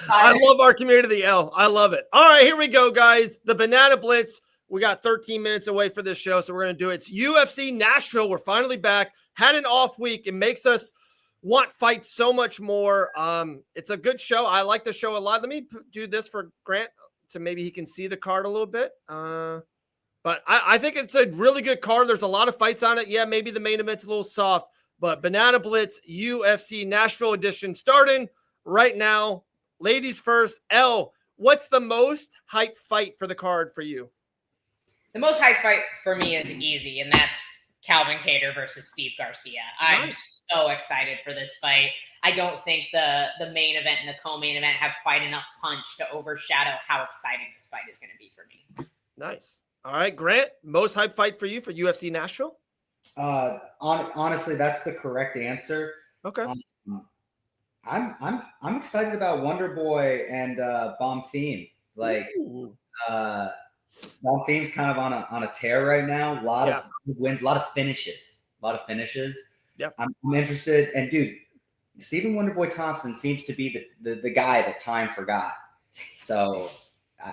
I love our community, Elle. I love it. All right, here we go, guys. The Banana Blitz. We got 13 minutes away for this show, so we're going to do it. It's UFC Nashville. We're finally back. Had an off week. It makes us want fights so much more. It's a good show. I like the show a lot. Let me do this for Grant to maybe he can see the card a little bit. But I think it's a really good card. There's a lot of fights on it. Yeah, maybe the main event's a little soft, but Banana Blitz UFC Nashville edition starting right now. Ladies first. Elle, what's the most hype fight for the card for you? The most hype fight for me is easy, and that's Calvin Kattar versus Steve Garcia. I'm so excited for this fight. I don't think the main event and the co-main event have quite enough punch to overshadow how exciting this fight is going to be for me. Nice. All right, Grant, most hype fight for you for UFC Nashville? Honestly, that's the correct answer. Okay. I'm excited about Wonder Boy and Bomb Theme. Like Bomb Theme's kind of on a tear right now. A lot of wins, a lot of finishes. Yep. I'm interested. And dude, Stephen Wonderboy Thompson seems to be the guy that time forgot. So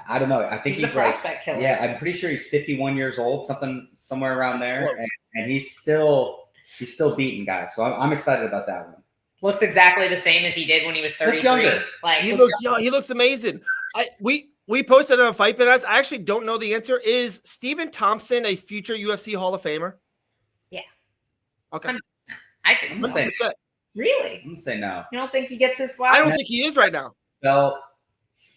I don't know. I think he's the prospect killer. Yeah, I'm pretty sure he's 51 years old, somewhere around there, and he's still beating guys. So I'm excited about that one. Looks exactly the same as he did when he was 33. Looks younger. Like he looks amazing. We posted on Fight Bananas. I actually don't know the answer. Is Stephen Thompson a future UFC Hall of Famer? Yeah. Okay. I think so. Really? I'm gonna say no. You don't think he gets his flag? I don't think he is right now. Belt,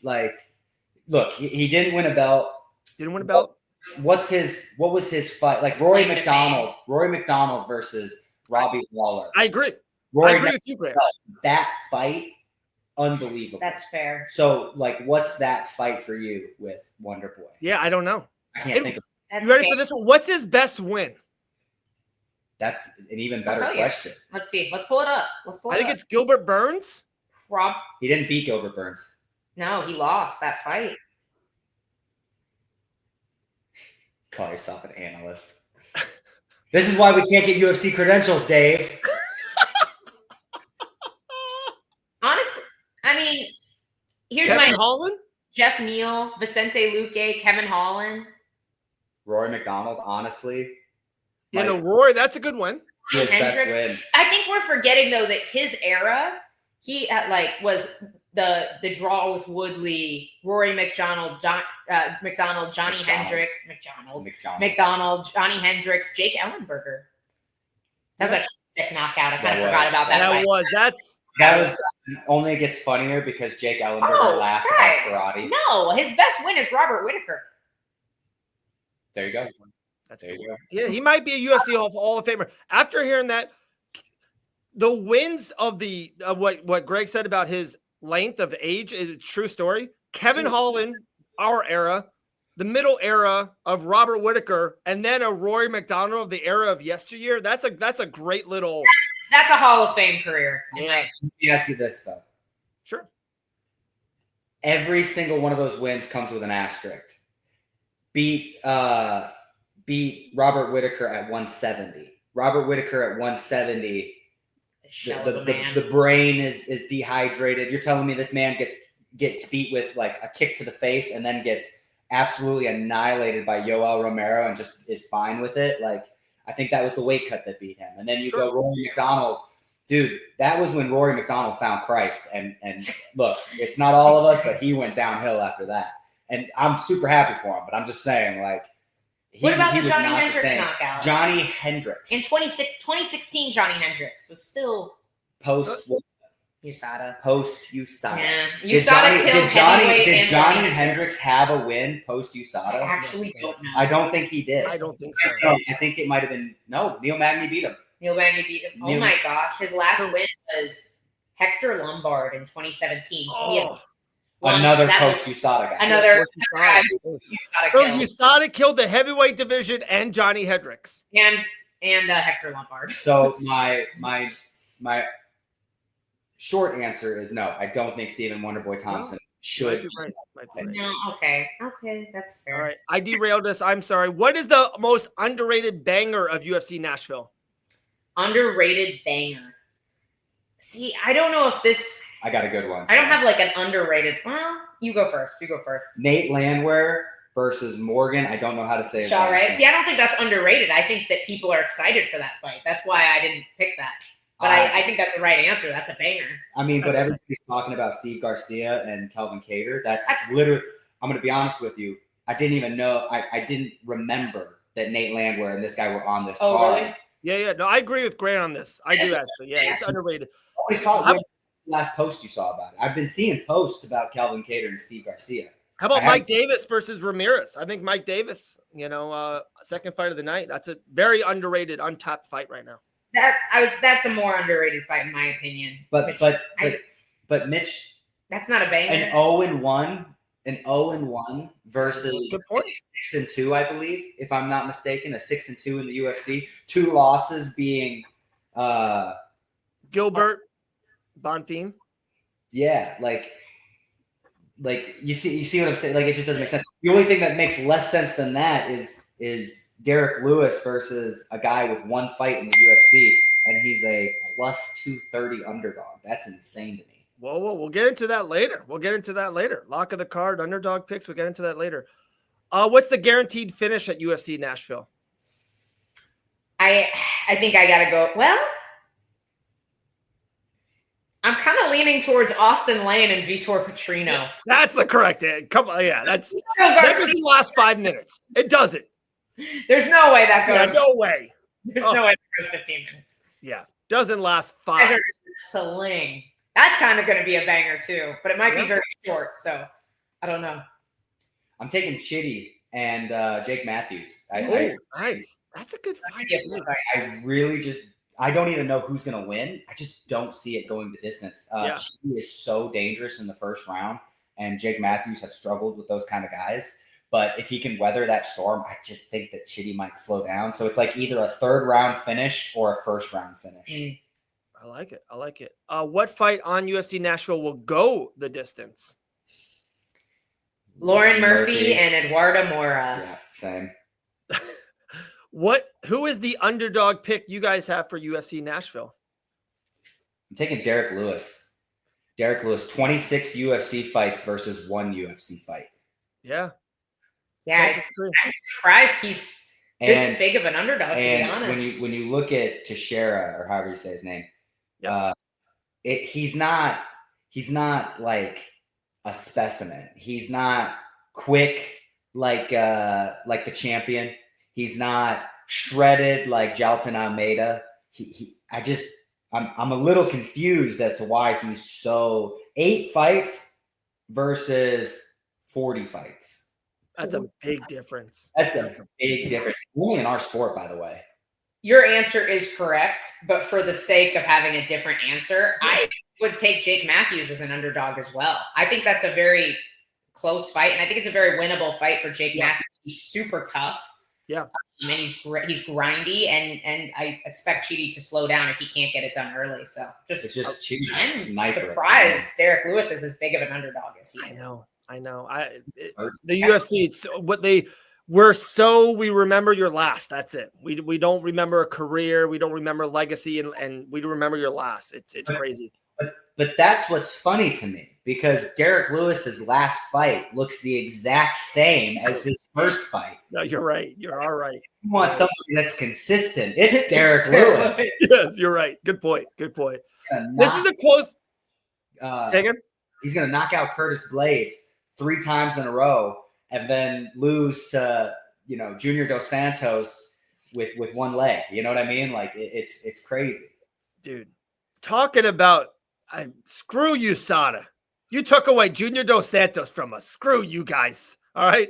look, he didn't win a belt. Didn't win a belt. What was his fight? Like Rory McDonald versus Robbie Lawler. I agree. I agree with you, Grant. That fight, unbelievable. That's fair. So, what's that fight for you with Wonder Boy? Yeah, I don't know. I can't think of it. You ready for this one? What's his best win? That's an even better question. Let's see. Let's pull it up. I think it's Gilbert Burns. He didn't beat Gilbert Burns. No, he lost that fight. Call yourself an analyst. This is why we can't get UFC credentials, Dave. Honestly, I mean, here's Kevin Holland? Jeff Neal, Vicente Luque, Kevin Holland. Rory McDonald, honestly. Rory, that's a good one. His best win. I think we're forgetting, though, that his era, he was the draw with Woodley, Rory McDonald, Johnny Hendricks, Johnny Hendricks, Jake Ellenberger. That was a sick knockout. I kind of forgot about that fight. That was only it gets funnier because Jake Ellenberger laughed about karate. No, his best win is Robert Whittaker. There you go. There you go. Yeah, he might be a UFC Hall of Famer. After hearing that, the wins of the what Greg said about his length of age is a true story. Kevin Holland, our era, the middle era of Robert Whittaker, and then a Rory McDonald of the era of yesteryear. That's a great little. That's a Hall of Fame career. Yeah. Let me ask you this though. Sure. Every single one of those wins comes with an asterisk. Beat Robert Whittaker at 170. Robert Whittaker at 170. The brain is dehydrated. You're telling me this man gets beat with like a kick to the face and then gets absolutely annihilated by Yoel Romero and just is fine with it? Like, I think that was the weight cut that beat him. And then you go Rory McDonald. Dude, that was when Rory McDonald found Christ. And look, it's not all of us, but he went downhill after that. And I'm super happy for him, but I'm just saying, like, what about the Johnny Hendricks knockout? Johnny Hendricks. In 2016, Johnny Hendricks was still post USADA. Post USADA. Yeah. Did Johnny Hendricks have a win post USADA? I actually don't know. I don't think he did. I don't think so. I think it might have been Neil Magny beat him. Oh my gosh. His last win was Hector Lombard in 2017. So he had another post USADA guy. Another USADA killed the heavyweight division and Johnny Hendricks. And Hector Lombard. So my short answer is no. I don't think Stephen Wonderboy Thompson should. No, okay, that's fair. All right, I derailed us. I'm sorry. What is the most underrated banger of UFC Nashville? Underrated banger. See, I don't know if this. I got a good one. I don't have like an underrated. Well, you go first. Nate Landwehr versus Morgan. I don't know how to say it. Shaw, right? See, I don't think that's underrated. I think that people are excited for that fight. That's why I didn't pick that. But I think that's the right answer. That's a banger. I mean, but everybody's talking about Steve Garcia and Calvin Kattar. That's literally, I'm going to be honest with you. I didn't even know. I didn't remember that Nate Landwehr and this guy were on this card. Really? Yeah. No, I agree with Grant on this. I do actually. Yeah, it's underrated. Always talk last post you saw about it. I've been seeing posts about Calvin Kattar and Steve Garcia. How about Mike Davis versus Ramirez? I think Mike Davis, second fight of the night. That's a very underrated, untapped fight right now. That's a more underrated fight in my opinion. But Mitch, that's not a banger. An 0-1 versus 6-2, I believe, if I'm not mistaken, a 6-2 in the UFC. 2 losses being Gilbert, Bonfim. Yeah, like you see what I'm saying? Like, it just doesn't make sense. The only thing that makes less sense than that is Derek Lewis versus a guy with 1 fight in the UFC, and he's a plus 230 underdog. That's insane to me. Whoa, we'll get into that later. Lock of the card, underdog picks. We'll get into that later. What's the guaranteed finish at UFC Nashville? I think I gotta go. Well, I'm kind of leaning towards Austin Lane and Vitor Petrino. Yeah, that's the correct answer. Come on, yeah, that doesn't last 5 minutes. It doesn't. There's no way that goes. Yeah, no way. There's no way that goes 15 minutes. Yeah, doesn't last 5. Sling. That's kind of going to be a banger too, but it might be very short. So I don't know. I'm taking Chitty and Jake Matthews. Nice. That's a good fight. I don't even know who's going to win. I just don't see it going the distance. Chitty is so dangerous in the first round, and Jake Matthews have struggled with those kind of guys. But if he can weather that storm, I just think that Chitty might slow down. So it's like either a 3rd round finish or a 1st round finish. I like it. What fight on UFC Nashville will go the distance? Lauren Murphy and Eduardo Mora. Yeah, same. Who is the underdog pick you guys have for UFC Nashville? I'm taking Derek Lewis. 26 UFC fights versus 1 UFC fight. Yeah. Yeah, I'm surprised he's this big of an underdog, to be honest. When you look at Teixeira, or however you say his name, he's not like a specimen. He's not quick like the champion. He's not shredded like Jalton Almeida. I'm a little confused as to why he's so 8 fights versus 40 fights. That's a big difference. Only in our sport, by the way. Your answer is correct, but for the sake of having a different answer, I would take Jake Matthews as an underdog as well. I think that's a very close fight, and I think it's a very winnable fight for Jake Matthews. He's super tough. Yeah. And he's grindy, and I expect Chidi to slow down if he can't get it done early. So I'm surprised Derek Lewis is as big of an underdog as he is. I know. The UFC, it's what we remember your last. That's it. We don't remember a career. We don't remember legacy, and we remember your last. It's crazy. But that's what's funny to me, because Derek Lewis's last fight looks the exact same as his first fight. No, you're right. You are right. You want somebody that's consistent. It's Derek Lewis. Yes, you're right. Good point. This is the close. Second. He's going to knock out Curtis Blades 3 times in a row, and then lose to Junior Dos Santos with 1 leg. You know what I mean? Like it's crazy, dude. Talking about screw you, Sada. You took away Junior Dos Santos from us. Screw you guys. All right.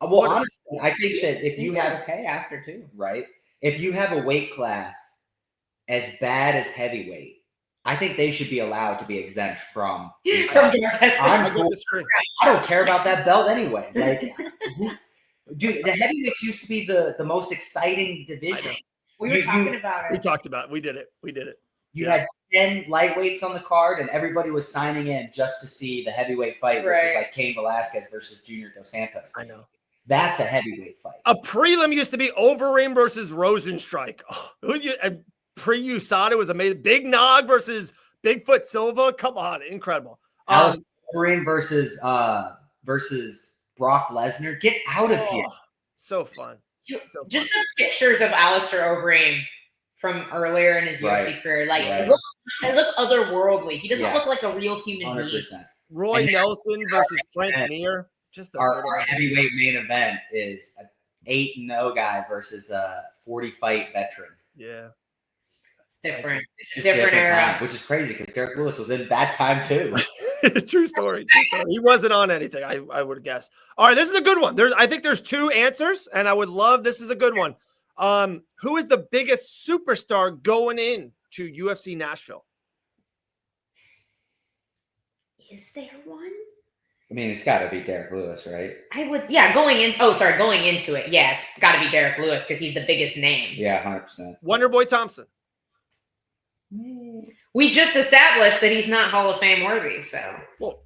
Well, honestly, I think that if you have after too, right? If you have a weight class as bad as heavyweight, I think they should be allowed to be exempt from drug testing. I don't care about that belt anyway. Like, dude, the heavyweights used to be the most exciting division. We were talking about it. We talked about it. We did it. You had 10 lightweights on the card, and everybody was signing in just to see the heavyweight fight, which was like Cain Velasquez versus Junior Dos Santos. I know. That's a heavyweight fight. A prelim used to be Overeem versus Rosenstrike. Pre-USADA was amazing. Big Nog versus Bigfoot Silva. Come on, incredible. Alistair Overeem versus Brock Lesnar. Get out of here. So fun. Just the pictures of Alistair Overeem from earlier in his UFC career, like they look otherworldly. He doesn't look like a real human 100%. Being. Roy Nelson versus Frank Mir. Just our heavyweight main event is an 8-0 guy versus a 40-fight veteran. Yeah. It's different. It's just different time, which is crazy because Derek Lewis was in that time too. True story. He wasn't on anything, I would guess. All right, this is a good one. I think there's 2 answers, and I would love, this is a good one. Who is the biggest superstar going in to UFC Nashville? Is there one? I mean, it's got to be Derek Lewis, right? Going into it. Yeah, it's got to be Derek Lewis because he's the biggest name. Yeah, 100%. Wonderboy Thompson. We just established that he's not Hall of Fame worthy, so. Well,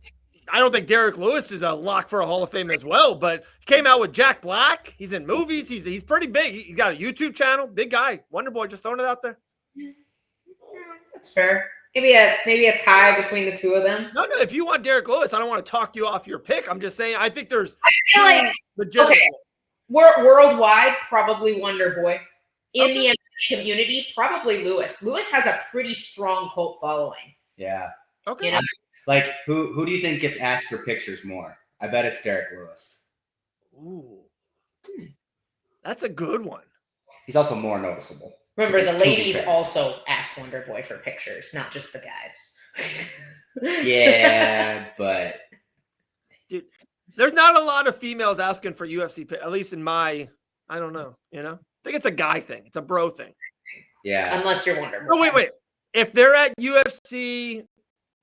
I don't think Derek Lewis is a lock for a Hall of Fame as well, but he came out with Jack Black. He's in movies. He's pretty big. He's got a YouTube channel. Big guy. Wonderboy, just throwing it out there. That's fair. Maybe a tie between the two of them. No. If you want Derek Lewis, I don't want to talk you off your pick. I'm just saying I think there's. I feel like legitimate. Okay, worldwide, probably Wonderboy. In the MMA community, probably Lewis. Lewis has a pretty strong cult following. Yeah. Okay. You know? Like who do you think gets asked for pictures more? I bet it's Derek Lewis. Ooh. That's a good one. He's also more noticeable. Remember, the ladies also ask Wonderboy for pictures, not just the guys. Yeah, but dude, there's not a lot of females asking for UFC, at least in my, I don't know, I think it's a guy thing. It's a bro thing. Yeah. Unless you're Wonderboy. Oh, wait. If they're at UFC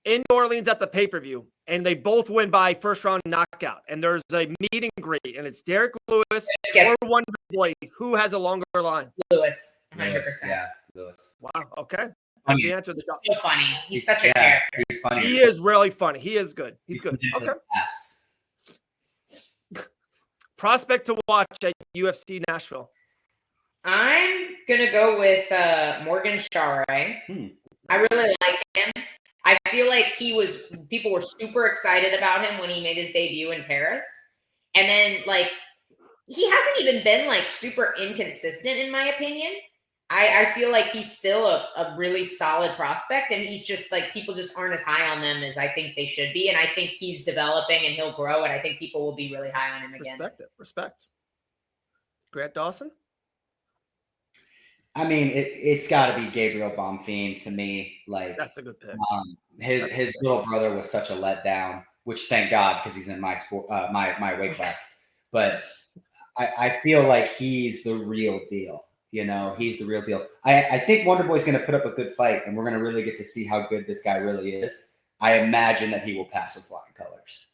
in New Orleans at the pay-per-view and they both win by first round knockout and there's a meet and greet and it's Derek Lewis or Wonderboy, who has a longer line? Lewis. 100%. Yeah, Lewis. Wow. Okay. That's the answer. So funny. He's such a character. He's funny. He is really funny. He is good. He's good. Okay. Prospect to watch at UFC Nashville. I'm gonna go with Morgan Share. I really like him. I feel like people were super excited about him when he made his debut in Paris. And then he hasn't even been super inconsistent in my opinion. I feel like he's still a really solid prospect, and he's just people just aren't as high on them as I think they should be. And I think he's developing and he'll grow, and I think people will be really high on him again. Respect. Grant Dawson? I mean, it's got to be Gabriel Bonfim to me. That's a good pick. His little brother was such a letdown, which thank God because he's in my sport, my weight class. But I feel like he's the real deal. He's the real deal. I think Wonderboy's going to put up a good fight, and we're going to really get to see how good this guy really is. I imagine that he will pass with flying colors.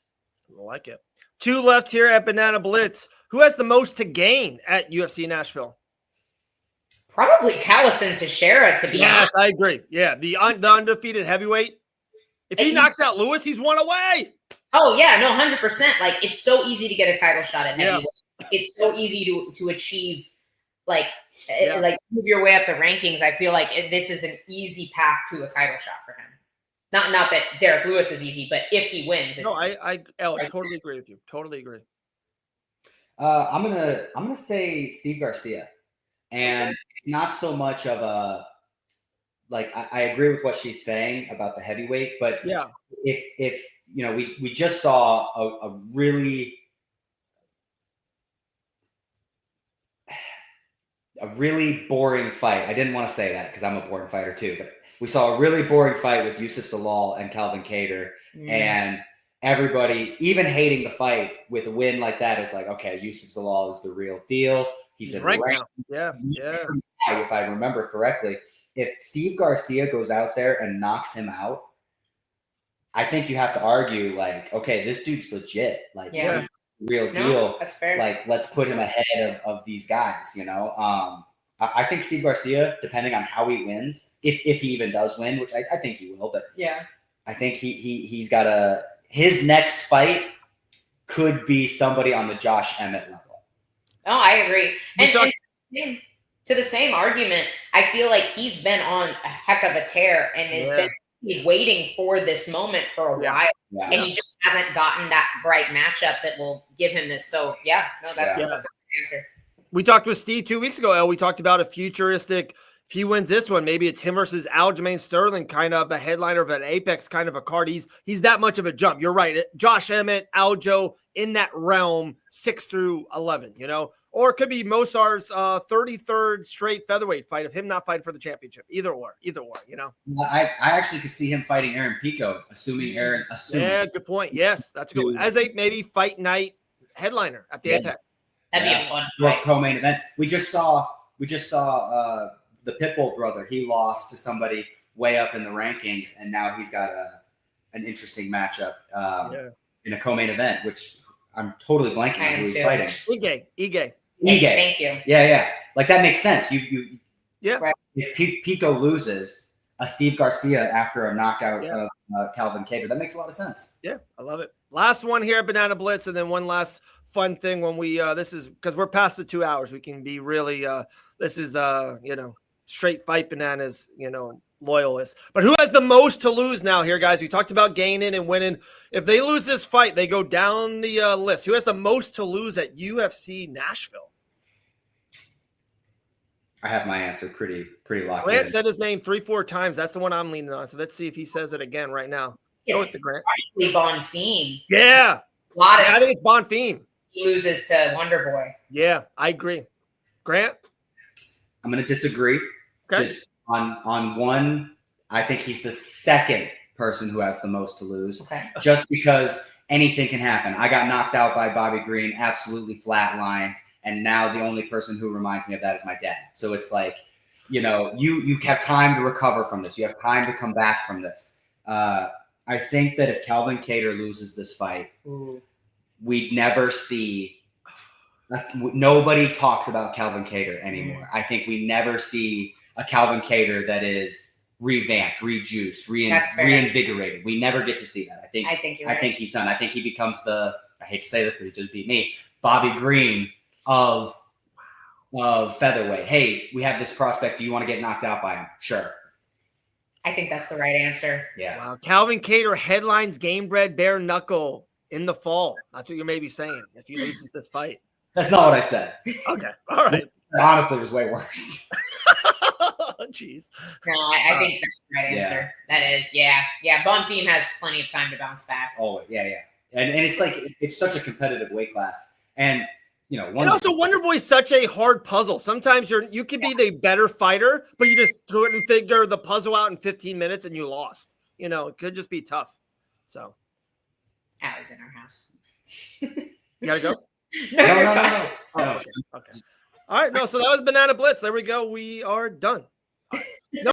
I like it. 2 left here at Banana Blitz. Who has the most to gain at UFC Nashville? Probably Dawson Teixeira, to be honest. Yes, I agree. Yeah, the undefeated heavyweight. If he knocks out Lewis, he's one away. Oh, yeah, no, 100%. It's so easy to get a title shot at heavyweight. It's so easy to achieve, move your way up the rankings. I feel like this is an easy path to a title shot for him. Not that Derek Lewis is easy, but if he wins, it's... No, I totally agree with you. Totally agree. I'm gonna say Steve Garcia. And it's not so much of a I agree with what she's saying about the heavyweight, but if we just saw a really boring fight. I didn't want to say that because I'm a boring fighter too, but we saw a really boring fight with Yusuf Zalal and Calvin Kattar, and everybody even hating the fight with a win like that is okay, Yusuf Zalal is the real deal. He's ranked now. Yeah. If I remember correctly, if Steve Garcia goes out there and knocks him out, I think you have to argue okay, this dude's legit. Real deal. That's fair. Let's put him ahead of these guys. I think Steve Garcia, depending on how he wins, if he even does win, which I think he will, but I think he's got his next fight could be somebody on the Josh Emmett level. Oh, I agree. And to the same argument, I feel like he's been on a heck of a tear and has been been waiting for this moment for a while, and he just hasn't gotten that right matchup that will give him this. So that's a good answer. We talked with Steve 2 weeks ago, Elle. We talked about a futuristic. If he wins this one, maybe it's him versus Aljamain Sterling, kind of a headliner of an Apex kind of a card. He's that much of a jump. You're right. Josh Emmett, Aljo in that realm, 6 through 11, or it could be Mosar's 33rd straight featherweight fight of him not fighting for the championship. Either or. I actually could see him fighting Aaron Pico, assuming. Yeah, good point. Yes, that's a good one. As a maybe fight night headliner at the Apex. That'd be a fun fight. Co-main event. We just saw the Pitbull brother. He lost to somebody way up in the rankings, and now he's got an interesting matchup in a co-main event, which I'm totally blanking on who he's fighting. Ige. Thank you. Yeah. Like that makes sense. You right. If Pico loses a Steve Garcia after a knockout of Calvin Kattar, that makes a lot of sense. Yeah, I love it. Last one here, Banana Blitz, and then one last fun thing when we this is because we're past the 2 hours. We can be really this is straight fight bananas, loyalists. But who has the most to lose now here, guys? We talked about gaining and winning. If they lose this fight, they go down the list. Who has the most to lose at UFC Nashville? I have my answer pretty locked Grant in. said his name 3-4 times. That's the one I'm leaning on. So let's see if he says it again right now. Go with the Grant. Bonfim. Yeah. I think it's Bonfim. He loses to Wonderboy. Yeah, I agree. Grant? I'm going to disagree. Okay. Just on one, I think he's the second person who has the most to lose. Okay. Just because anything can happen. I got knocked out by Bobby Green, absolutely flatlined, and now the only person who reminds me of that is my dad. So it's like, you have time to recover from this. You have time to come back from this. I think that if Calvin Kattar loses this fight, we'd never see. Nobody talks about Calvin Kattar anymore. I think we never see a Calvin Kattar that is revamped, rejuiced, reinvigorated. We never get to see that. I think he's done. I think he becomes I hate to say this because he just beat me, Bobby Green of featherweight. Hey, we have this prospect. Do you want to get knocked out by him? Sure. I think that's the right answer. Yeah. Wow. Calvin Kattar headlines Game Bred Bare Knuckle in the fall. That's what you're maybe saying if he loses this fight. That's not what I said. Okay. All right. Honestly, it was way worse. Jeez. No, I think that's the right answer. That is, yeah. Bonfim has plenty of time to bounce back. Oh, yeah. And it's like it's such a competitive weight class, and also Wonderboy's such a hard puzzle. Sometimes you could be the better fighter, but you just couldn't figure the puzzle out in 15 minutes and you lost. It could just be tough. So, Allie's in our house. You gotta go. No. Okay. All right. No. So that was Banana Blitz. There we go. We are done.